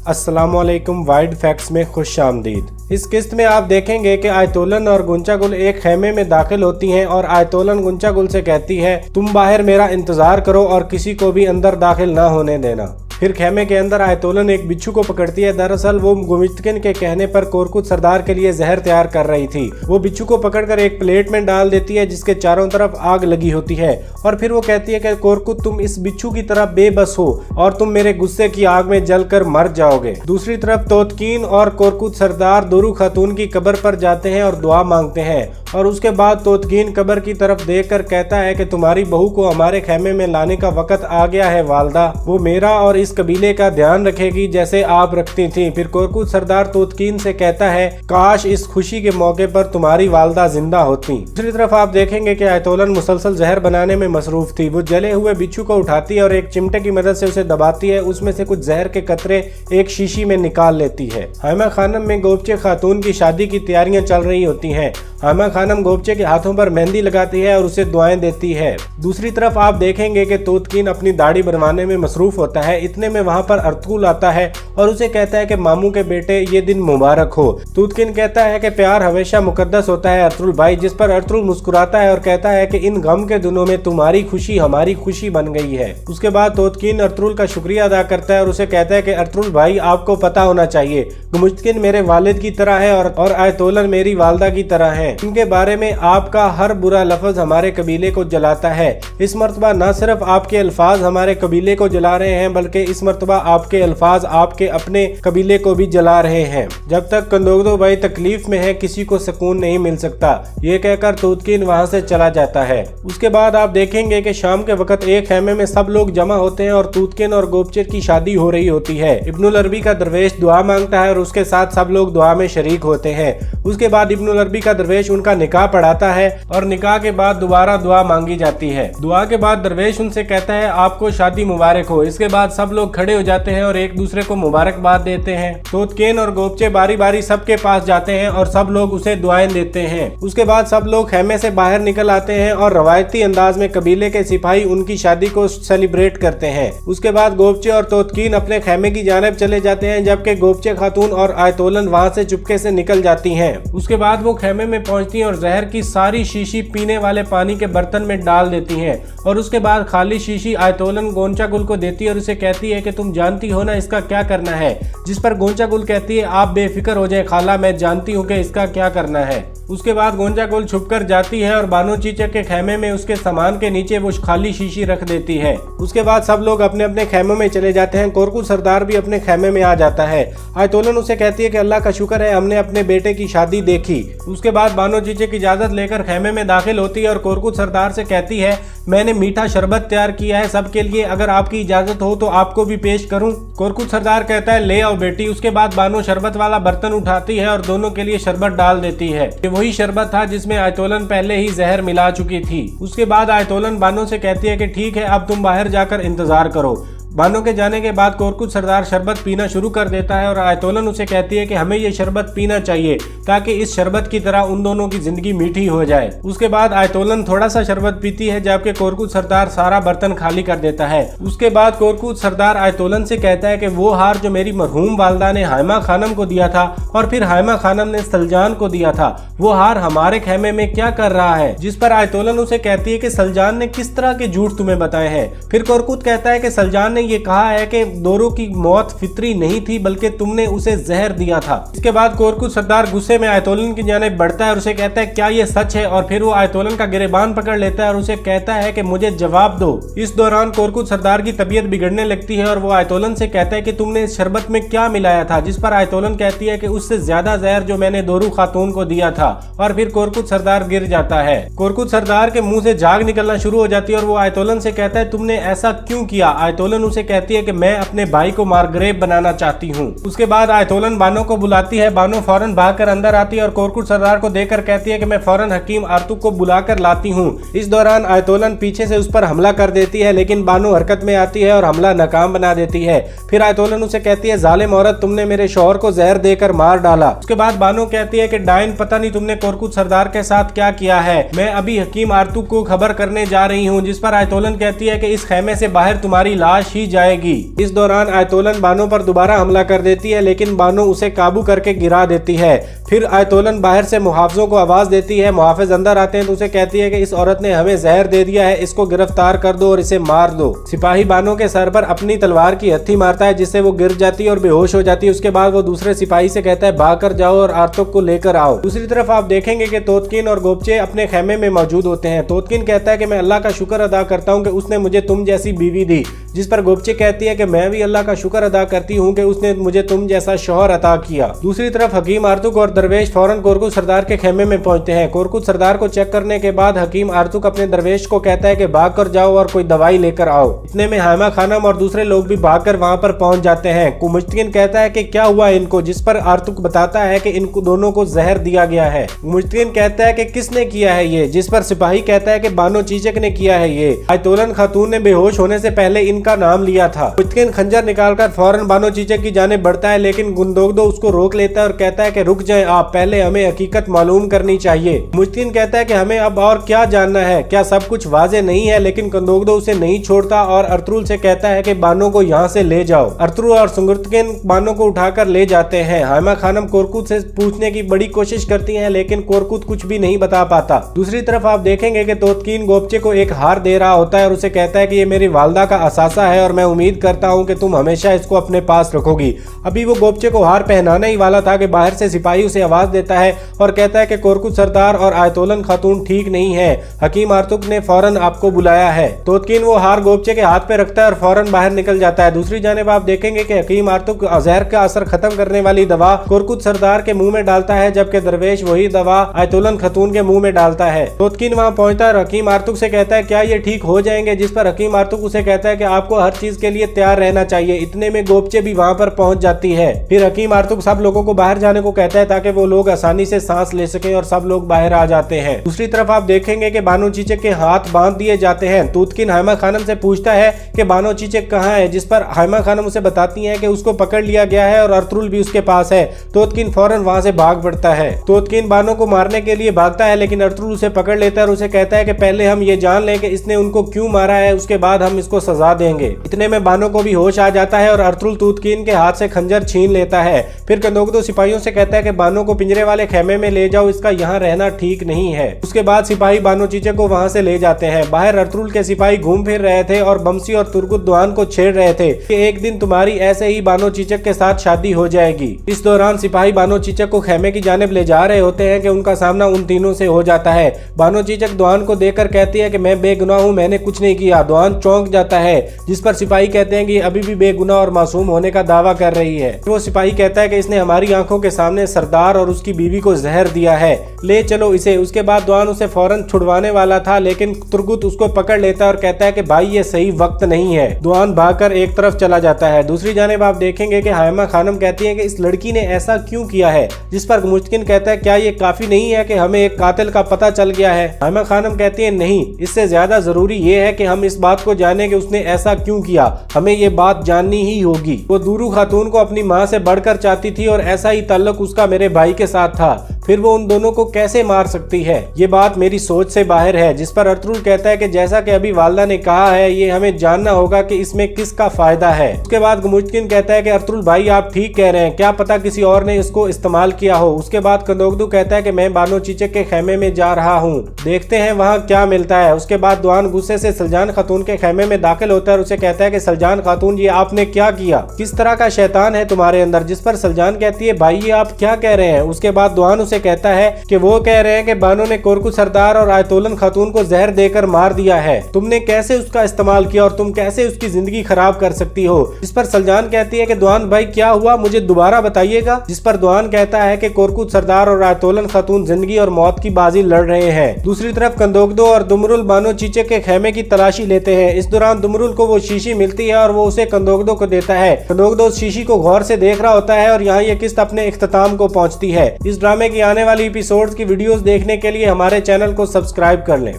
अस्सलामुअलैकुम wide facts में खुश आमदीद। इस किस्त में आप देखेंगे कि आयतोलन और गुंचा गुल एक खेमे में दाखिल होती हैं और आयतोलन गुंचा गुल से कहती है तुम बाहर मेरा इंतजार करो और किसी को भी अंदर दाखिल ना होने देना। फिर खेमे के अंदर आयतोलन एक बिच्छू को पकड़ती है। दरअसल वो गुमिश्तकिन के कहने पर कोरकुत सरदार के लिए जहर तैयार कर रही थी। वो बिच्छू को पकड़कर एक प्लेट में डाल देती है जिसके चारों तरफ आग लगी होती है और फिर वो कहती है कि कोरकुत तुम इस बिच्छू की तरह बेबस हो और तुम मेरे गुस्से की आग में जलकर मर जाओगे। दूसरी तरफ तोतकीन और कोरकुत सरदार दोरू खातून की कब्र पर जाते हैं और दुआ मांगते हैं और उसके बाद तोतकीन कब्र की तरफ देखकर कहता है कि तुम्हारी बहू को हमारे खेमे में लाने का वक्त आ गया है वालदा, वो मेरा और इस कबीले का ध्यान रखेगी जैसे आप रखती थी। फिर कोरकुत सरदार तोतकीन से कहता है काश इस खुशी के मौके पर तुम्हारी वालदा जिंदा होती। दूसरी तरफ आप देखेंगे कि आयतोलन मुसलसल जहर बनाने में मसरूफ थी। वो जले हुए बिच्छू को उठाती है और एक चिमटे की मदद से उसे दबाती है। उसमें से कुछ जहर के कतरे एक शीशी में निकाल लेती है। हाइमा खानम में गोपचे खातून की शादी की तैयारियां चल रही होती हैं। हाइमा खानम गोपचे के हाथों पर मेहंदी लगाती है और उसे दुआएं देती है। दूसरी तरफ आप देखेंगे कि तोतकीन अपनी दाढ़ी बनवाने में मसरूफ होता है। इतने में वहां पर अर्तुगरुल आता है और उसे कहता है कि मामू के बेटे ये दिन मुबारक हो। तोतकीन कहता है कि प्यार हमेशा मुकद्दस होता है अर्तुगरुल भाई, जिस पर अर्तुगरुल मुस्कुराता है और कहता है कि इन गम के दिनों में तुम्हारी खुशी हमारी खुशी बन गई है। उसके बाद तोतकीन अर्तुगरुल का शुक्रिया अदा करता है और उसे कहता है कि अर्तुगरुल भाई आपको पता होना चाहिए गुमिश्तकिन मेरे वालिद की तरह है और आयतोलन मेरी वालदा की तरह है। इनके बारे में आपका हर बुरा लफ्ज हमारे कबीले को जलाता है। इस मर्तबा न सिर्फ आपके अल्फाज हमारे कबीले को जला रहे हैं बल्कि इस मर्तबा आपके अल्फाज आपके अपने कबीले को भी जला रहे हैं। जब तक कंदोगदो भाई तकलीफ में है किसी को सुकून नहीं मिल सकता। ये कहकर तोतकीन वहां से चला जाता है। उसके बाद आप देखेंगे कि शाम के वक्त एक खेमे में सब लोग जमा होते हैं और तोतकीन और गोपचे की शादी हो रही होती है। इब्नुल अरबी का दरवेश दुआ मांगता है और उसके साथ सब लोग दुआ में शरीक होते हैं। उसके बाद इब्नुल अरबी का दरवेश उनका निकाह पढ़ाता है और निकाह के बाद दोबारा दुआ मांगी जाती है। दुआ के बाद दरवेश उनसे कहता है आपको शादी मुबारक हो। इसके बाद सब लोग खड़े हो जाते हैं और एक दूसरे को मुबारकबाद देते हैं। तोतकीन और गोपचे बारी बारी सबके पास जाते हैं और सब लोग उसे दुआएं देते हैं। उसके बाद सब लोग खेमे से बाहर निकल आते हैं और रवायती अंदाज में कबीले के सिपाही उनकी शादी को सेलिब्रेट करते हैं। उसके बाद गोपचे और तोतकीन अपने खेमे की जानिब चले जाते हैं जबकि गोपचे खातून और आयतोलन वहां से चुपके से निकल जाती हैं। उसके बाद वो खेमे में पहुंचती हैं और जहर की सारी शीशी पीने वाले पानी के बर्तन में डाल देती हैं और उसके बाद खाली शीशी आयतोलन गोंचा गुल को देती है और उसे कहती है कि तुम जानती हो ना इसका क्या करना है। जिस पर गोंचा गुल कहती है आप बेफिक्र हो जाए खाला, मैं जानती हूँ कि इसका क्या करना है। उसके बाद गोंचा गुल छुपकर जाती है और बानो चीचक के खेमे में उसके सामान के नीचे वो खाली शीशी रख देती है। उसके बाद सब लोग अपने अपने खेमों में चले जाते हैं। कोरकुत सरदार भी अपने खेमे में आ जाता है। आयतोलन उसे कहती है कि अल्लाह का शुक्र है हमने अपने बेटे की शादी देखी। उसके बाद बानो चीचक इजाजत लेकर खेमे में दाखिल होती है और कोरकुत सरदार से कहती है मैंने मीठा शरबत तैयार किया है सबके लिए, अगर आपकी इजाजत हो तो आपको भी पेश करूं। कोरकुत सरदार कहता है ले आओ बेटी। उसके बाद बानो शरबत वाला बर्तन उठाती है और दोनों के लिए शरबत डाल देती है। ये वही शरबत था जिसमें आयतोलन पहले ही जहर मिला चुकी थी। उसके बाद आयतोलन बानो से कहती है कि ठीक है अब तुम बाहर जाकर इंतजार करो। बानो के जाने के बाद कोरकुत सरदार शरबत पीना शुरू कर देता है और आयतोलन उसे कहती है कि हमें ये शरबत पीना चाहिए ताकि इस शरबत की तरह उन दोनों की जिंदगी मीठी हो जाए। उसके बाद आयतोलन थोड़ा सा शरबत पीती है जबकि कोरकुत सरदार सारा बर्तन खाली कर देता है। उसके बाद कोरकुत सरदार आयतोलन से कहता है कि वो हार जो मेरी मरहूम वालदा ने हाइमा खानम को दिया था और फिर हाइमा खानम ने सलजान को दिया था, वो हार हमारे खेमे में क्या कर रहा है। जिस पर आयतोलन उसे कहती है कि सलजान ने किस तरह के झूठ तुम्हें बताए हैं। फिर कोरकुत कहता है कि सलजान ये कहा है कि दोरो की मौत फितरी नहीं थी बल्कि तुमने उसे जहर दिया था। इसके बाद कोरकुत सरदार गुस्से में आयतोलन की जानिब बढ़ता है और उसे कहता है क्या ये सच है, और फिर वो आयतोलन का गिरेबान पकड़ लेता है और उसे कहता है कि मुझे जवाब दो। इस दौरान कोरकुत सरदार की तबीयत बिगड़ने लगती है और वो आयतोलन से कहता है कि तुमने इस शरबत में क्या मिलाया था। जिस पर आयतोलन कहती है कि उससे ज्यादा जहर जो मैंने दोरू खातून को दिया था, और फिर कोरकुत सरदार गिर जाता है। कोरकुत सरदार के मुंह से झाग निकलना शुरू हो जाती है और वो आयतोलन से कहता है तुमने ऐसा क्यों किया। आयतोलन उसे कहती है कि मैं अपने भाई को मारग्रेव बनाना चाहती हूँ। उसके बाद आयतोलन बानो को बुलाती है। बानो फौरन भागकर अंदर आती है और कोरकुत सरदार को देखकर कहती है कि मैं फौरन हकीम आर्तुक को बुलाकर लाती हूँ। इस दौरान आयतोलन पीछे से उस पर हमला कर देती है लेकिन बानो हरकत में आती है और हमला नाकाम बना देती है। फिर आयतोलन उसे कहती है जालिम औरत तुमने मेरे शौहर को जहर देकर मार डाला। उसके बाद बानो कहती है कि डाइन पता नहीं तुमने कोरकुत सरदार के साथ क्या किया है, मैं अभी हकीम आर्तुक को खबर करने जा रही हूँ। जिस पर आयतोलन कहती है कि इस खेमे से बाहर तुम्हारी लाश ही की जाएगी। इस दौरान आयतोलन बानो पर दोबारा हमला कर देती है, लेकिन बानो उसे काबू करके गिरा देती है। फिर आयतोलन बाहर से मुहाफिजों को आवाज देती है। मुहाफिज अंदर आते हैं तो उसे कहती है कि इस औरत ने हमें जहर दे दिया है, इसको गिरफ्तार कर दो और इसे मार दो। सिपाही बानो के सर पर अपनी तलवार की हथी मारता है, जिससे वो गिर जाती है और बेहोश हो जाती है। उसके बाद वो दूसरे सिपाही से कहता है भाग कर जाओ और आर्तुक को लेकर आओ। दूसरी तरफ आप देखेंगे कि तोतकिन और गोपचे अपने खेमे में मौजूद होते हैं। तोतकिन कहता है कि मैं अल्लाह का शुक्र अदा करता हूँ कि उसने मुझे तुम जैसी बीवी दी, जिस पर गोपचे कहती है कि मैं भी अल्लाह का शुक्र अदा करती हूँ कि उसने मुझे तुम जैसा शौहर अता किया। दूसरी तरफ हकीम आर्तुक और दरवेश फौरन कोरकुत सरदार के खेमे में पहुंचते हैं। कोरकुत सरदार को चेक करने के बाद हकीम आर्तुक अपने दरवेश को कहता है कि भाग कर जाओ और कोई दवाई लेकर आओ। इतने में हाइमा खानम और दूसरे लोग भी भागकर वहां पर पहुंच जाते हैं। मुश्तकिन कहता है कि क्या हुआ इनको, जिस पर आर्तुक बताता है कि इनको दोनों को जहर दिया गया है। मुश्तकिन कहता है कि किसने किया है ये, जिस पर सिपाही कहता है कि बानो चीचक ने किया है ये। आयतोलन खातून ने बेहोश होने से पहले इनका नाम लिया था। मुश्तकिन खंजर निकालकर फौरन बानो चीचक की जानिब बढ़ता है, लेकिन गुंदोगदो उसको रोक लेता है और कहता है कि रुक जाएं आप, पहले हमें हकीकत मालूम करनी चाहिए। मुश्तकिन कहता है कि हमें अब और क्या जानना है, क्या सब कुछ वाज़ेह नहीं है? लेकिन गुंदोगदो उसे नहीं छोड़ता और अर्तुरुल से कहता है कि बानो को यहाँ से ले जाओ। अर्तुरुल और सुंगुर्तकिन बानो को उठाकर ले जाते हैं। हाइमा खानम कोरकुत से पूछने की बड़ी कोशिश करती है, लेकिन कोरकुत कुछ भी नहीं बता पाता। दूसरी तरफ आप देखेंगे कि तोतकीन गोपचे को एक हार दे रहा होता है और उसे कहता है कि ये मेरी वालदा का असासा है और मैं उम्मीद करता हूँ कि तुम हमेशा इसको अपने पास रखोगी। अभी वो गोपचे को हार पहनाने ही वाला था कि बाहर से सिपाही उसे आवाज देता है और कहता है कि कोरकुत सरदार और आयतोलन खातून ठीक नहीं है, हकीम आर्तुक ने फौरन आपको बुलाया है। तोतकीन वो हार गोपचे के हाथ पे रखता है और फौरन बाहर निकल जाता है। दूसरी जानिब आप देखेंगे कि हकीम आर्तुक जहर का असर खत्म करने वाली दवा कोरकुत सरदार के मुंह में डालता है, जबकि दरवेश वही दवा आयतोलन खातून के मुंह में डालता है। तोतकीन वहां पहुंचता है और हकीम आर्तुक से कहता है क्या ये ठीक हो जाएंगे, जिस पर हकीम आर्तुक उसे कहता है कि आपको हर चीज के लिए तैयार रहना चाहिए। इतने में गोपचे भी वहां पर पहुंच जाती है। फिर हकीम आर्तुक सब लोगों को बाहर जाने को कहता है ताकि वो लोग आसानी से सांस ले सके और सब लोग बाहर आ जाते हैं। दूसरी तरफ आप देखेंगे कि बानो चीचक के हाथ बांध दिए जाते हैं। तोतकीन हाइमा खानम से पूछता है कि बानो चीचक कहाँ है, जिस पर हाइमा खानम उसे बताती है कि उसको पकड़ लिया गया है और अर्तुरुल भी उसके पास है। तोतकीन फौरन वहां से भाग पड़ता है। तोतकीन बानो को मारने के लिए भागता है, लेकिन अर्तुरुल उसे पकड़ लेता है और उसे कहता है कि पहले हम ये जान लें कि इसने उनको क्यों मारा है, उसके बाद हम इसको सजा देंगे। इतने में बानो को भी होश आ जाता है और अर्तुरुल तोतकीन के हाथ से खंजर छीन लेता है। फिर कंदोगदो सिपाहियों से कहता है कि बानो को पिंजरे वाले खेमे में ले जाओ, इसका यहाँ रहना ठीक नहीं है। उसके बाद सिपाही बानो चीचक को वहां से ले जाते हैं। बाहर अर्तुरुल के सिपाही घूम फिर रहे थे और बमसी और तुर्गुत दुआन को छेड़ रहे थे कि एक दिन तुम्हारी ऐसे ही बानो चीचक के साथ शादी हो जाएगी। इस दौरान सिपाही बानो चीचक को खेमे की जानिब ले जा रहे होते हैं कि उनका सामना उन तीनों से हो जाता है। बानो चीचक दुआन को देखकर कहती है कि मैं बेगुनाह हूँ, मैंने कुछ नहीं किया। दुआन चौंक जाता है, जिस पर सिपाही कहते हैं कि अभी भी बेगुनाह और मासूम होने का दावा कर रही है। वो सिपाही कहता है कि इसने हमारी आंखों के सामने सरदार और उसकी बीवी को जहर दिया है, ले चलो इसे। उसके बाद दुआन उसे फौरन छुड़वाने वाला था, लेकिन तुर्गुत उसको पकड़ लेता है और कहता है कि भाई ये सही वक्त नहीं है। दुआन भागकर एक तरफ चला जाता है। दूसरी जानिब आप देखेंगे कि हाइमा खानम कहती है कि इस लड़की ने ऐसा क्यों किया है, जिस पर मुश्तकिन कहता है क्या ये काफी नहीं है कि हमें एक कातिल का पता चल गया है। हाइमा खानम कहती है नहीं, इससे ज्यादा जरूरी ये है कि हम इस बात को जाने कि उसने ऐसा क्यों किया, हमें ये बात जाननी ही होगी। वो दूरू खातून को अपनी माँ से बढ़कर चाहती थी और ऐसा ही ताल्लुक उसका मेरे भाई के साथ था, फिर वो उन दोनों को कैसे मार सकती है, ये बात मेरी सोच से बाहर है। जिस पर अर्तुरुल कहता है कि जैसा कि अभी वालदा ने कहा है, ये हमें जानना होगा कि इसमें किसका फायदा है। उसके बाद मुश्तकिन कहता है कि अर्तुरुल भाई आप ठीक कह रहे हैं, क्या पता किसी और ने इसको इस्तेमाल किया हो। उसके बाद कंदोगदू कहता है कि मैं बानो चीचक के खेमे में जा रहा हूँ, देखते हैं वहाँ क्या मिलता है। उसके बाद दुआन गुस्से से सलजान खातून के खेमे में दाखिल होता है और उसे कहता है कि सलजान खातून ये आपने क्या किया, किस तरह का शैतान है तुम्हारे अंदर। जिस पर सलजान कहती है भाई ये आप क्या कह रहे हैं। उसके बाद दुआन उसे कहता है कि वो कह रहे हैं कि बानो ने कोरकुत सरदार और आयतोलन खातून को जहर देकर मार दिया है, तुमने कैसे उसका इस्तेमाल किया और तुम कैसे उसकी जिंदगी खराब कर सकती हो। इस पर सलजान कहती है कि दुआन भाई क्या हुआ, मुझे दोबारा बताइएगा। जिस पर दुआन कहता है कि कोरकुत सरदार और आयतोलन खातून जिंदगी और मौत की बाजी लड़ रहे हैं। दूसरी तरफ कंदोगदो और दुमरुल बानो चीचक के खेमे की तलाशी लेते हैं। इस दौरान दुमरुल को वो शीशी मिलती है और वो उसे कंदोगदो को देता है। कंदोगदो उस शीशी को गौर से देख रहा होता है और यहाँ ये किस्त अपने इख्तिताम को पहुंचती है। इस ड्रामे की आने वाली एपिसोड्स की वीडियोस देखने के लिए हमारे चैनल को सब्सक्राइब कर लें।